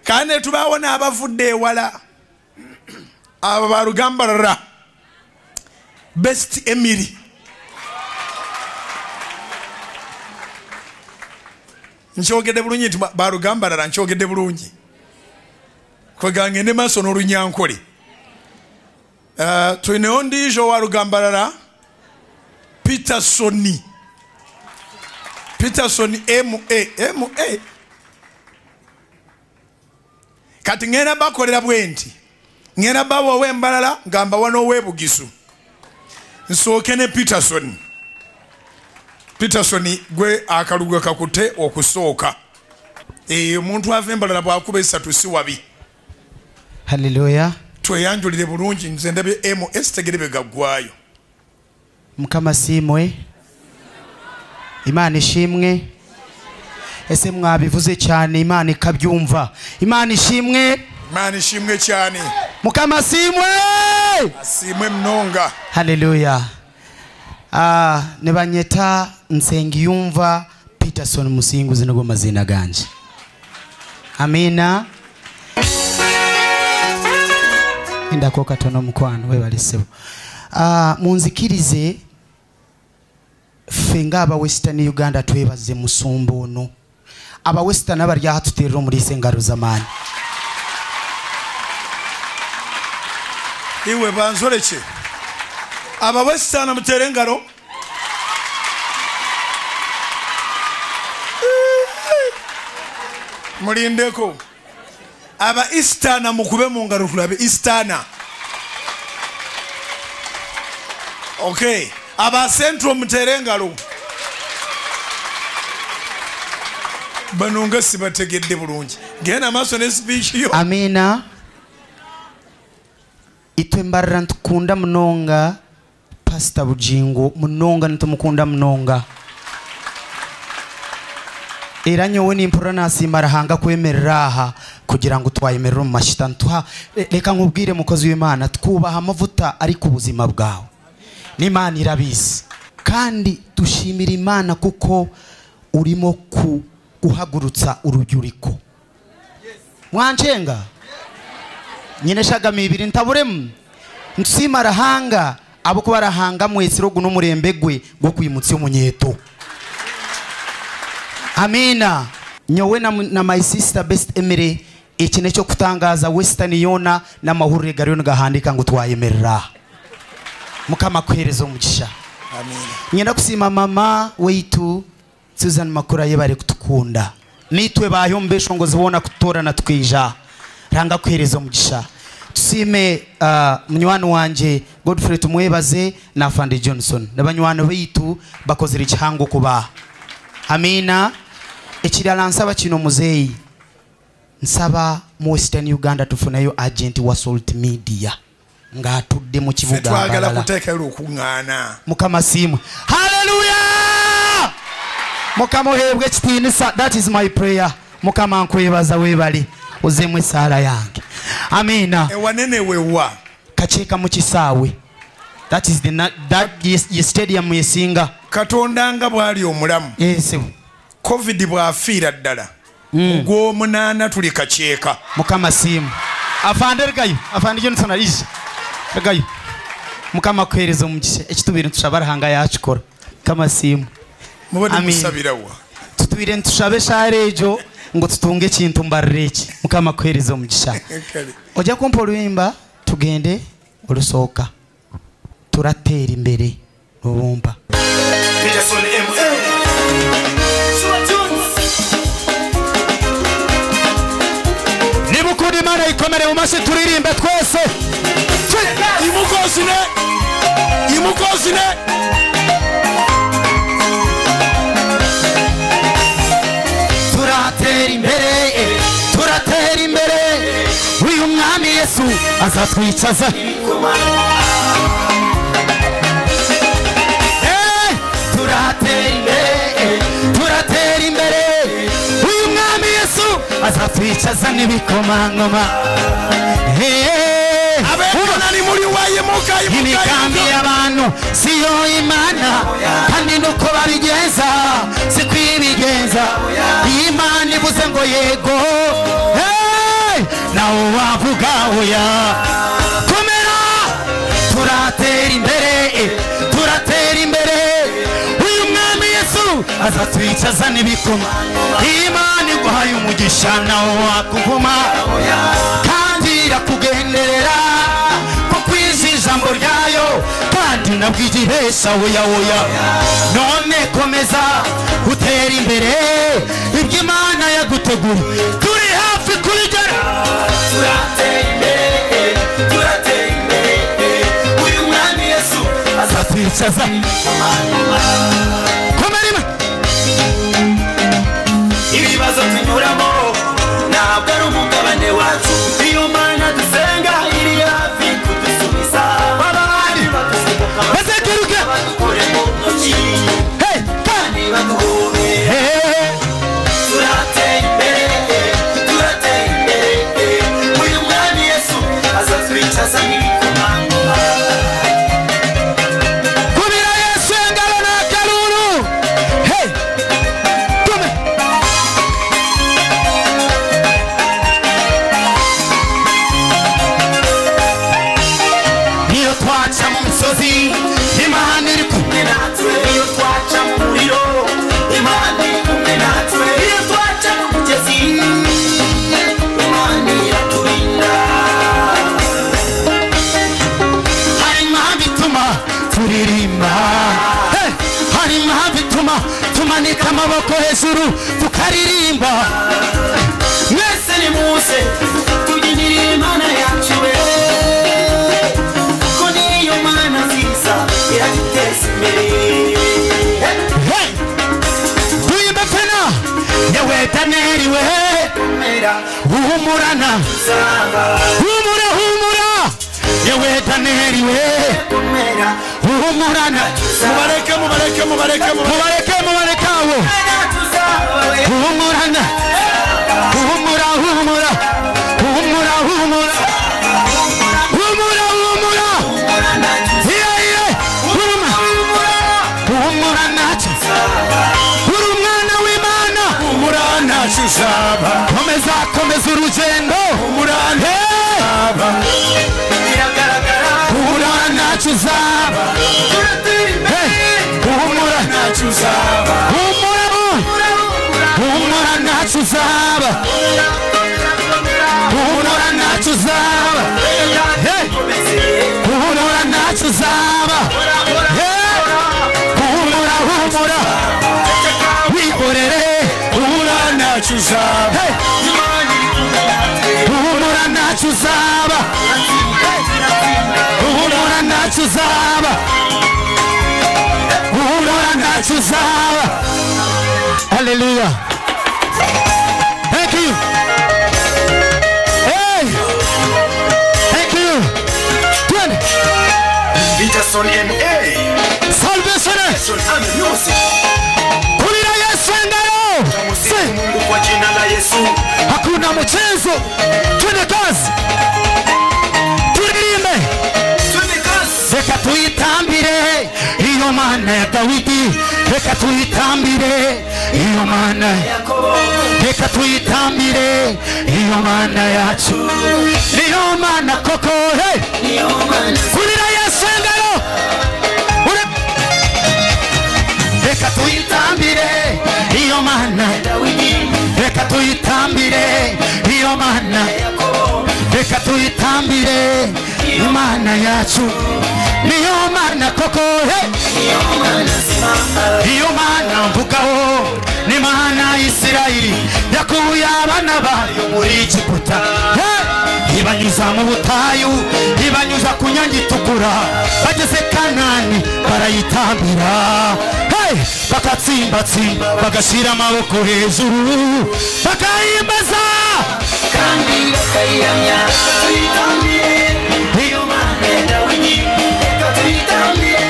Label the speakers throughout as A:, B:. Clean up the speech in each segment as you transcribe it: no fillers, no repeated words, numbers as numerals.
A: Kane tubaona abavudde ewala abo balugambalala Best Emily nchogedde bulungi nti balugambalala nchogedde bulungi kwegange ne maso n'olunyankole tuineho ndijo walugambalala Peterson MA kati ngena bakolera bwenti ngena bawo wembalala ngamba wano webugisu nsooke ne Peterson gwe akaluga kakute okusooka omuntu ava embalala bwakuba esatu si wabi.
B: Hallelujah.
A: Tweyanjulire bulungi nze ndabye MS tegere begaggwayo.
B: Mukama simwe Imana ishimwe ese mwabivuze cyane Imana ikabyumva. Imana ishimwe cyane Mukama simwe mnonga. Hallelujah. Nebanyeta Nsengiyumva Peterson Musinguzi nigo mazina ganje. Amina. Indako katono mukwano we balisebo. Munzikirize fenga aba Western Uganda twebaze musumbo ono. Aba Western abarya hatuterero muri sengaro zamani.
A: Iwe banzoreche. Aba Western muterengaro. Mulindeko. Aba Eastern mukube mu ngaro tulabe Eastern. Okay. Aba Central muterengaro. Banunga sibategedde bulungi. Gena maso ne speech yo.
B: Amina. Itwe mbarra ntukunda mnonga Pastor Bujingo munonga ntumukunda mnonga. Era nyowe nimpura nasimara hanga kwemereraha kugira ngo twayemerera mu mashitani tuha reka nkubwire mukozi w'Imana twubaha amavuta ari ku buzima bwawe. N'Imana irabizi kandi dushimira Imana kuko urimo guhagurutsa urujyuriko. Mwancenga nyine shagami ibiri ntaburemu ntusimara hanga abo kubarahanga mwese rogu n'umurembegwe gwo kwimutse umunyeto. Amina. Nyowe na my sister Best Emily ikine cyo kutangaza Western Yona na mahurire gariyo ngahandika ngo twayemerera Mukama kwerezo mugisha.
A: Amina.
B: Nyenda kusima mama weitu Susan Makura yebare kutukunda nitwe bayombesho ngo zibona kutora na twija ranga kwerezo mugisha. Tusime munywani wanje Godfrey tumwebaze na Fande Johnson n'abanywani beitu bakozera ikihango kuba. Amina. Ekirala nsaba kino muzeyi nsaba mu Western Uganda tufunayo agent wa Salt Media nga atudde mu kibuga
A: twagala kuteeka okungana
B: Mukama simu. Hallelujah. Mukama hebwe ekitiinisa. That is my prayer. Mukama nkwebaza webali ozemwe sala yange. Amina.
A: Ewanene wewa
B: kacheka mu kisaawe. That is the stadium yesinga
A: Katonda nga bwali omulamu.
B: Yes.
A: COVID bwafiira ddala. Gwo munana tuli kacheeka.
B: Mukama simu. Afande Johnson alizi. Gayo. Mukama kwerezo mugisha ekitubire ntushabara hanga yakikora. Kama simu.
A: Mubone musabirawa.
B: Tutubire ntushabe sharejo ngo tutunge kintu mbarreki. Mukama kwerezo mugisha. Oja kumpa oluyimba tugende olusoka. Turatera imbere rubumba.
A: Peterson MA.
B: Nibukudi Imana ikomere mu masi turirimbe twese.
A: Imukosine.
B: Turatera imbere. Uyu mwami Yesu azatwicaza. Turatera imbere. Uyu mwami Yesu azatwicaza n'ibikomangoma.
A: Abekana ni muri waye muka
B: imigambi y'abantu siyo Imana kandi nuko babigenza si kwibigenza. Imana ivuze ngo yego nawo wavuga oya komera turatera imbere uyu mwami Yesu azatwicaza n'ibikoma Imana iguhaye umugisha nawo wakuvuma kandi irakugenderera kuko izi ijambo ryayo kandi nabwigihesha oya none komeza utera imbere ibyo Imana yagutegura turi hafi kurigera turatera imbere uyu mwami Yesu azatwicaza komerima ibibazo tunyuramo ntabwo ari umugabane wacu iyo Mana dusenga iri hafi kudusubiza abandi bazekeruke badukure mu ntoki kandi baduhube turatera imbere uyu mwami Yesu azatwicaza n'ibikomangoma kubira Yesu engalo n'akaruru tume niyo twaca mu misozi Imana iri kumwe natwe niyo twaca mu muriro Imana iri kumwe natwe niyo twaca mu mugezi Imana iraturinda hari impamvu ituma turirimba hari impamvu ituma tumanika amaboko hejuru tukaririmba mwese nimuze tubyinire Imana yacu ko niyo Mana nziza iraduteza imbere tuyimbe pena yewe Daneli we uhumurana humura yewe Daneli we uhumurana mubareke abo uhumurana humura komeza urugendo umurane biragaragara umurane uzaba umurane uzaba umurane uzaba umurane uzaba umurane uzaba humura wikorere umurane uzaba umurane uzaba umurane uzaba umurane uzaba hallelujah thank you hey thank you 20
C: Peterson MA
B: Salvation
C: Music
B: kulira Yesu ngalo
C: Mungu kwa jina la Yesu
B: hakuna mchezo twende kazi tulimbe reka tuyitambire iyo Mana ya Dawidi reka tuyitambire iyo Mana ya Yakobo reka tuyitambire iyo Mana yacu niyo Mana koko niyo Mana kulira Yesu ngalo reka tuyitambire iyo Mana ya Dawidi reka tuyitambire iyo Mana ya Yakobo reka tuyitambire Imana yacu niyo Mana koko niyo Mana mvugaho ni Mana Isirayeli yakuye abana bayo muri Egiputa ibanyuza mu butayu ibanyuza ku nyanja itukura bageze Kanani barayitambira bakatsimbatsimba bagashira amaboko hejuru bakayimbaza kandi bakayamya tuyitambire iyo Mana ya Dawidi reka tuyitambire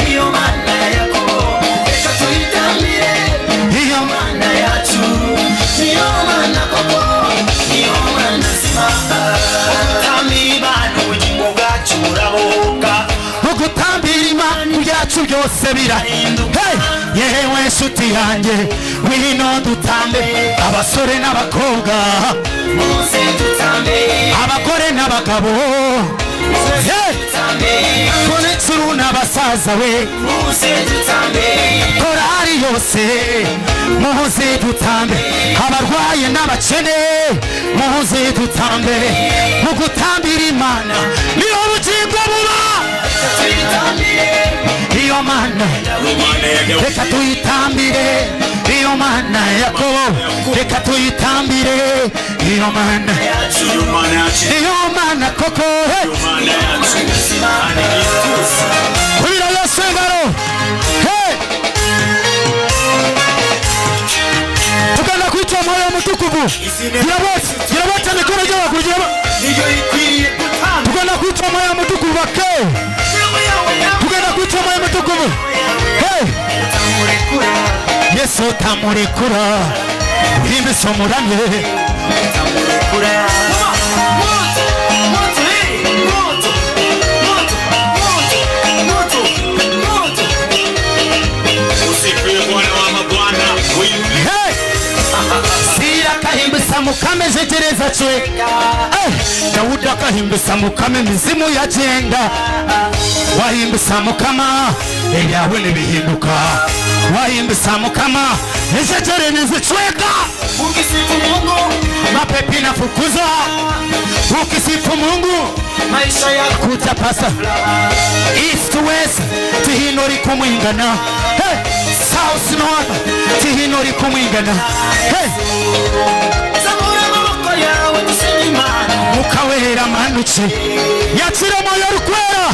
B: iyo Mana ya Yakobo reka tuyitambire iyo Mana yacu niyo Mana koko niyo Mana nzima utambira ubugingo bwacu buraboka ugutambira Imana byacu byose birahinduka yewe nshuti yanjye ngwino dutambe abasore n'abakobwa muze dutambe n'abagabo konetsuru n'abasaza we korari yose muze dutambe abarwaye n'abakene muze dutambe mu gutambira Imana niyo bugingo buba iyo Mana reka tuyitambire iyo Mana Yakobo reka tuyitambire iyo Mana koko kubira yose ngaro tugana kwica moyo mutukuvu girabota mikono y'abaguru tugana kwica moyo mutukuvu bake tugana kwica moyo mutukuvu Yesu tamurekura urimbe somuramye Kahimbisa mukame zegereza cwe Dawuda kahimbisa mukame mizimu yagenda wahimbisa mukama yawe nibihinduka wahimbisa mukama ezegere nizicweka ukisifu Mungu mapepi na fukuza ukisifu Mungu maisha ya kuja pasa east to west tihinori kumwingana south north tihinori kumwingana mukawera manuche yakira moyo rukwera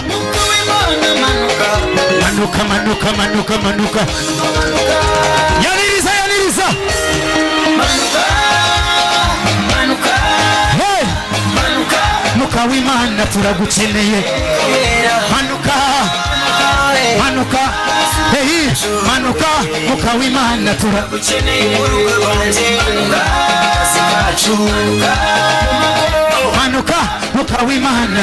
B: manuka yaniriza muka w'Imana turagukeneye manuka muka w'Imana turagukeneye manuka muka w'Imana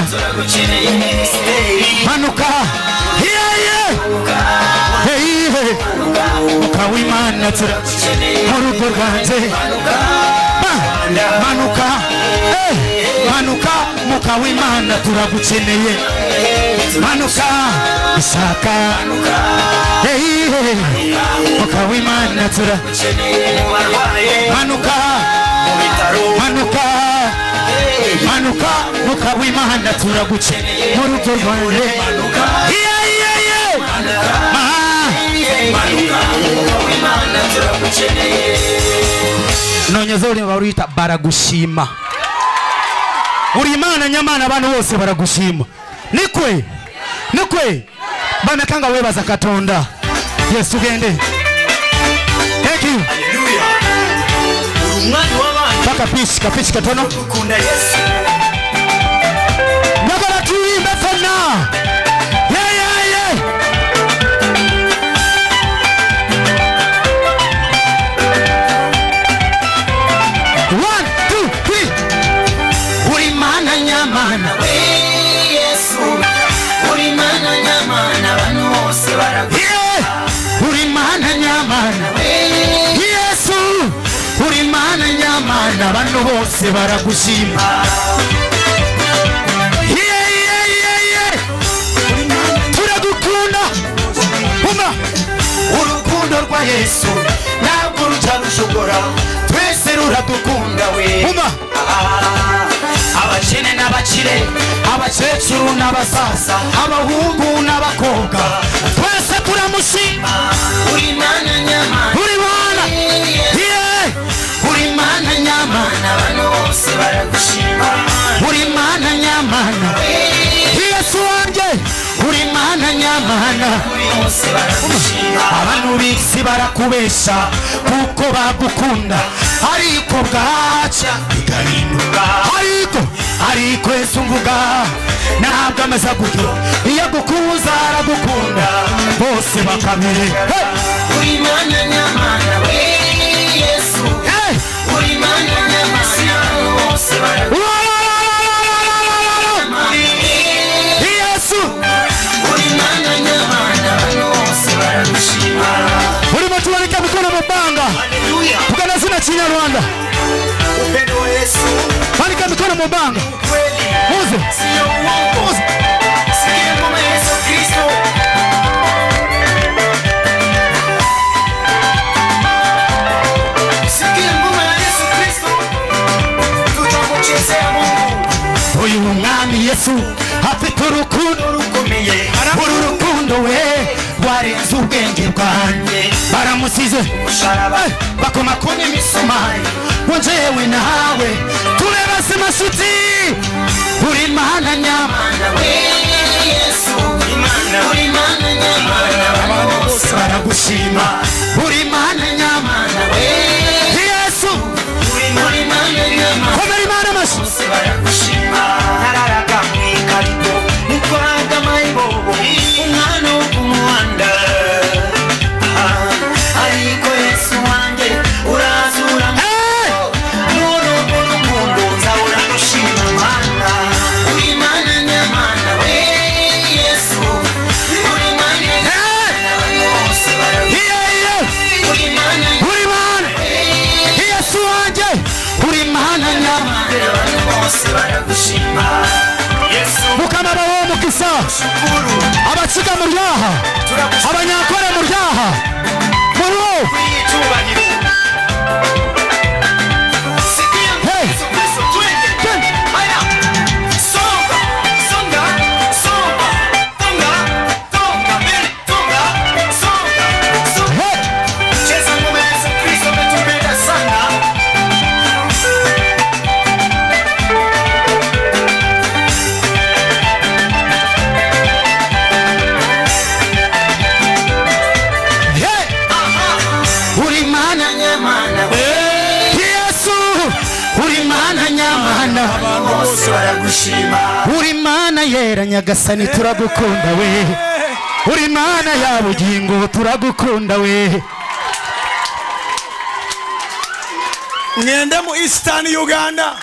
B: manuka muka w'Imana turagukeneye mu rugo rwanjye manuka muka w'Imana turagukeneye manuka isaka muka w'Imana turagukeneye manuka muka w'Imana turagukeneye mu rugo rwanjye nonyeza uri barita baragushima uri Imana nyamana abantu bose baragushima nikwe bamekanga webaza Katonda Yesu gende thank you haleluya umwami w'abantu kapishi katono ukunda Yesu nagora tuimbe fana abantu bose baragushima turagukunda urukundo rwa Yesu ntabwo rushobora twese ruradukunda we abakene n'abakire abakecuru n'abasaza abahungu n'abakobwa twese turamushima uri Imana nyamana uri Imana nyamana abantu bose baragushima uri Imana nyamana Yesu wanjye uri Imana nyamana bose baragushima abantu bisi barakubesha kuko bagukunda ariko bwaca bikarinduka ariko Yesu mvuga ntabwo amaze gutyo iyo gukuza aragukunda bose bakamere uri Imana nyamana we Yesu uri Imana nyamana bose Yesu uri Imana nyamana bose baragushima uri matuwanika mikono mubanga tukana zina Kinyarwanda upendo wa Yesu manika mikono mubanga muze
C: Sio uongo. Sikia ngoma ya Yesu Kristo. Sikia ngoma ya Yesu Kristo. Tutakuchezea Mungu.
B: uyu mwami Yesu afite urukundo
C: Rukomeye.
B: uru rukundo we rwarenze ubwenge bwanjye baramusize
C: Umusaraba.
B: bakoma ku n'imisumari ngo njyewe nawe tube bazima nshuti uri Mana nyamana we
C: Yesu. Imana. Uri Mana nyamana.
B: abantu bose baragushima uri Mana nyamana we Yesu
C: Uri Mana nyamana.
B: komera Imana amashyi
C: Bose baragushima. Nararaga mw'ikarito mukoraga mayibobo umwana wo ku muhanda. Ariko Yesu wanjye urazura muntu w'urukundo nzahora ngushima Mana. Uri Mana nyamana we Yesu. Uri Mana nyamana abantu bose baragushima. Uri Mana
B: uri Mana Yesu wanjye uri Mana nyamana
C: abantu bose baragushima. Yesu
B: mukama bawo mukisa
C: shukuru.
B: abakiga mu ryaha abanyakore mu ryaha muri wo
C: Icyubahiro. Sikia
B: Hey.
C: Yesu Kristo twende. Haya. Songa, songa, songa. Tonga, tonga, mbele, tonga. Songa, songa.
B: Hey.
C: Cheza ngoma ya Yesu Kristo umetupenda sana.
B: Hey. uri Mana
C: Nyamana we.
B: Yesu uri Mana nyamana
C: Bose baragushima.
B: uri Mana yera nyagasani turagukunda we uri Mana ya bugingo turagukunda we
A: ngende mu Eastern Uganda